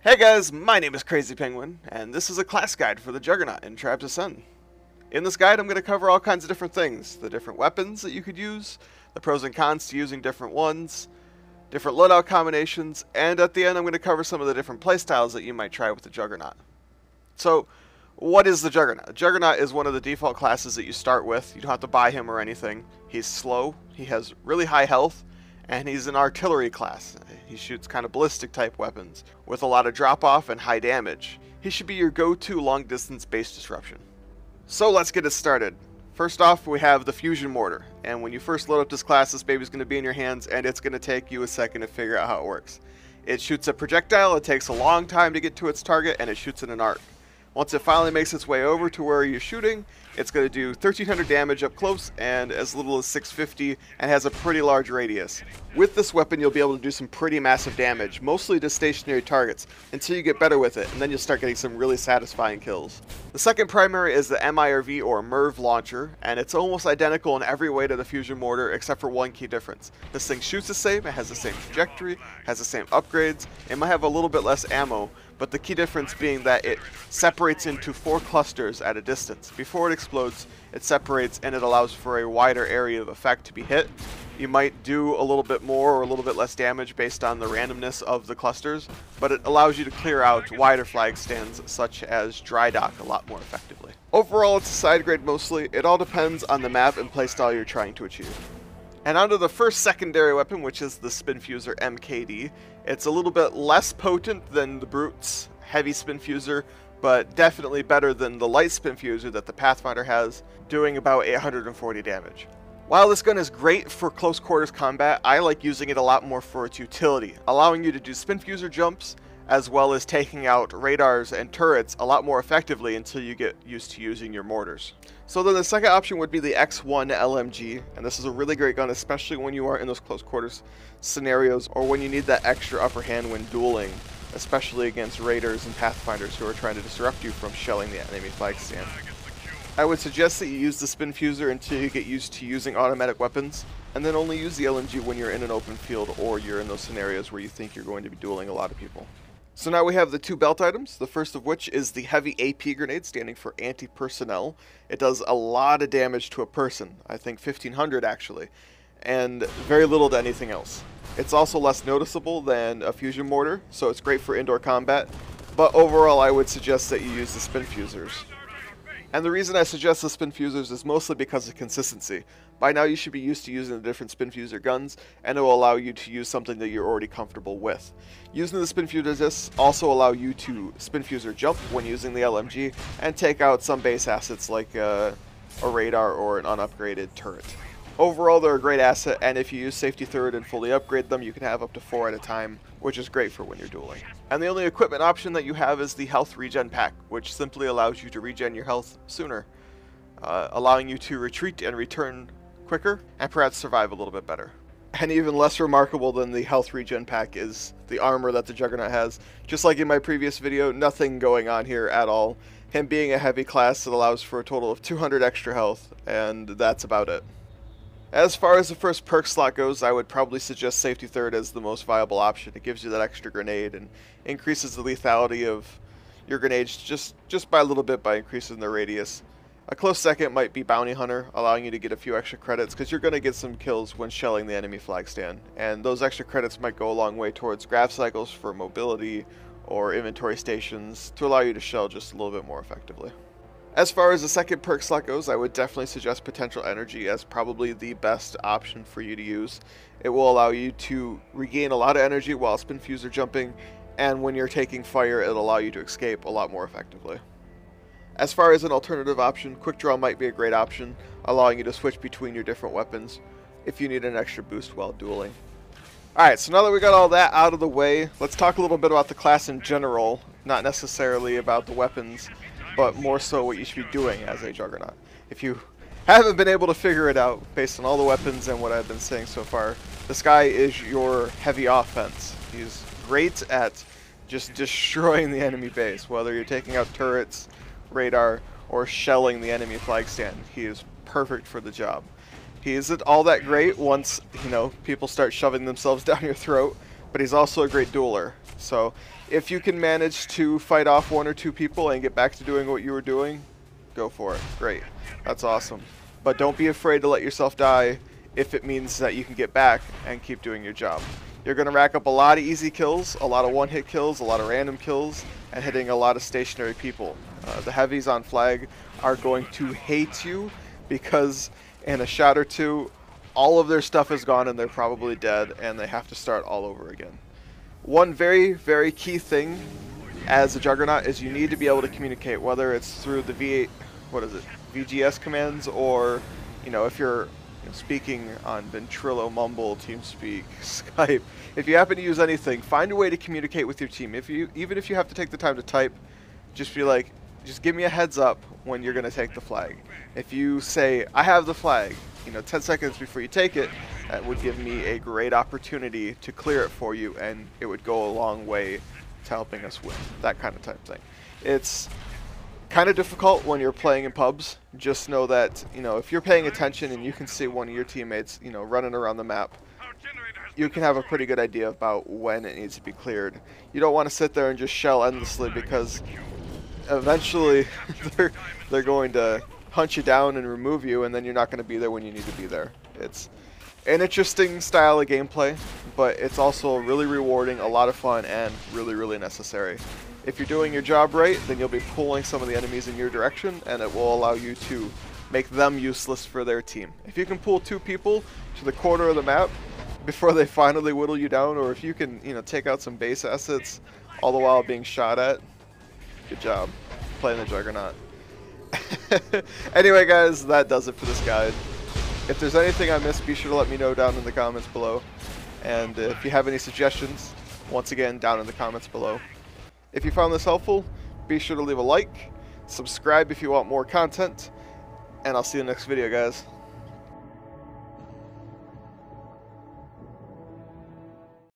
Hey guys, my name is Crazy Penguin, and this is a class guide for the Juggernaut in Tribes Ascend. In this guide, I'm going to cover all kinds of different things. The different weapons that you could use, the pros and cons to using different ones, different loadout combinations, and at the end I'm going to cover some of the different playstyles that you might try with the Juggernaut. So, what is the Juggernaut? Juggernaut is one of the default classes that you start with. You don't have to buy him or anything. He's slow, he has really high health, and he's an artillery class. He shoots kind of ballistic type weapons with a lot of drop off and high damage. He should be your go-to long distance base disruption. So let's get it started. First off, we have the fusion mortar, and when you first load up this class, this baby's going to be in your hands and it's going to take you a second to figure out how it works. It shoots a projectile, it takes a long time to get to its target, and it shoots in an arc. Once it finally makes its way over to where you're shooting, it's going to do 1300 damage up close and as little as 650, and has a pretty large radius. With this weapon you'll be able to do some pretty massive damage, mostly to stationary targets, until you get better with it, and then you'll start getting some really satisfying kills. The second primary is the MIRV or MIRV launcher, and it's almost identical in every way to the fusion mortar except for one key difference. This thing shoots the same, it has the same trajectory, has the same upgrades, it might have a little bit less ammo, but the key difference being that it separates into 4 clusters at a distance. Before it explodes, it separates and it allows for a wider area of effect to be hit. You might do a little bit more or a little bit less damage based on the randomness of the clusters, but it allows you to clear out wider flag stands such as dry dock a lot more effectively. Overall, it's a side grade mostly. It all depends on the map and playstyle you're trying to achieve. And onto the first secondary weapon, which is the Spin Fuser MKD. It's a little bit less potent than the Brute's heavy Spin Fuser, but definitely better than the light Spin Fuser that the Pathfinder has, doing about 840 damage. While this gun is great for close quarters combat, I like using it a lot more for its utility, allowing you to do Spin Fuser jumps, as well as taking out radars and turrets a lot more effectively until you get used to using your mortars. So then the second option would be the X1 LMG, and this is a really great gun, especially when you are in those close quarters scenarios or when you need that extra upper hand when dueling, especially against raiders and pathfinders who are trying to disrupt you from shelling the enemy flag stand. I would suggest that you use the Spin Fuser until you get used to using automatic weapons, and then only use the LMG when you're in an open field or you're in those scenarios where you think you're going to be dueling a lot of people. So now we have the 2 belt items, the first of which is the heavy AP grenade, standing for anti-personnel. It does a lot of damage to a person, I think 1500 actually, and very little to anything else. It's also less noticeable than a fusion mortar, so it's great for indoor combat, but overall I would suggest that you use the Spin Fusers. And the reason I suggest the Spin Fusers is mostly because of consistency. By now you should be used to using the different Spin Fuser guns, and it will allow you to use something that you're already comfortable with. Using the Spin Fusers also allow you to Spin Fuser jump when using the LMG, and take out some base assets like a radar or an unupgraded turret. Overall, they're a great asset, and if you use Safety Third and fully upgrade them, you can have up to 4 at a time, which is great for when you're dueling. And the only equipment option that you have is the Health Regen Pack, which simply allows you to regen your health sooner, allowing you to retreat and return quicker, and perhaps survive a little bit better. And even less remarkable than the Health Regen Pack is the armor that the Juggernaut has. Just like in my previous video, nothing going on here at all. Him being a heavy class, it allows for a total of 200 extra health, and that's about it. As far as the first perk slot goes, I would probably suggest Safety Third as the most viable option. It gives you that extra grenade and increases the lethality of your grenades just by a little bit by increasing the radius. A close second might be Bounty Hunter, allowing you to get a few extra credits because you're going to get some kills when shelling the enemy flag stand. And those extra credits might go a long way towards grav cycles for mobility or inventory stations to allow you to shell just a little bit more effectively. As far as the second perk slot goes, I would definitely suggest Potential Energy as probably the best option for you to use. It will allow you to regain a lot of energy while Spin Fuser jumping, and when you're taking fire, it'll allow you to escape a lot more effectively. As far as an alternative option, Quick Draw might be a great option, allowing you to switch between your different weapons if you need an extra boost while dueling. Alright, so now that we got all that out of the way, let's talk a little bit about the class in general, not necessarily about the weapons, but more so what you should be doing as a Juggernaut. If you haven't been able to figure it out based on all the weapons and what I've been saying so far, this guy is your heavy offense. He's great at just destroying the enemy base, whether you're taking out turrets, radar, or shelling the enemy flag stand. He is perfect for the job. He isn't all that great once, people start shoving themselves down your throat, but he's also a great dueler. So if you can manage to fight off 1 or 2 people and get back to doing what you were doing, go for it. Great. That's awesome. But don't be afraid to let yourself die if it means that you can get back and keep doing your job. You're going to rack up a lot of easy kills, a lot of one-hit kills, a lot of random kills, and hitting a lot of stationary people. The heavies on flag are going to hate you because in a shot or two, all of their stuff is gone and they're probably dead and they have to start all over again. One very, very key thing as a Juggernaut is you need to be able to communicate, whether it's through the VGS commands, or if you're speaking on Ventrilo, Mumble, TeamSpeak, Skype. If you happen to use anything, find a way to communicate with your team. Even if you have to take the time to type, just be like, just give me a heads up when you're going to take the flag. If you say, I have the flag, 10 seconds before you take it, that would give me a great opportunity to clear it for you, and it would go a long way to helping us win. That kind of type thing. It's kind of difficult when you're playing in pubs. Just know that, if you're paying attention and you can see one of your teammates, running around the map, you can have a pretty good idea about when it needs to be cleared. You don't want to sit there and just shell endlessly, because eventually they're going to hunt you down and remove you, and then you're not going to be there when you need to be there. It's an interesting style of gameplay, but it's also really rewarding, a lot of fun, and really, really necessary. If you're doing your job right, then you'll be pulling some of the enemies in your direction, and it will allow you to make them useless for their team. If you can pull 2 people to the corner of the map before they finally whittle you down, or if you can, take out some base assets all the while being shot at, good job playing the Juggernaut. Anyway, guys, that does it for this guide. If there's anything I missed, be sure to let me know down in the comments below. And if you have any suggestions, once again, down in the comments below. If you found this helpful, be sure to leave a like, subscribe if you want more content, and I'll see you in the next video, guys.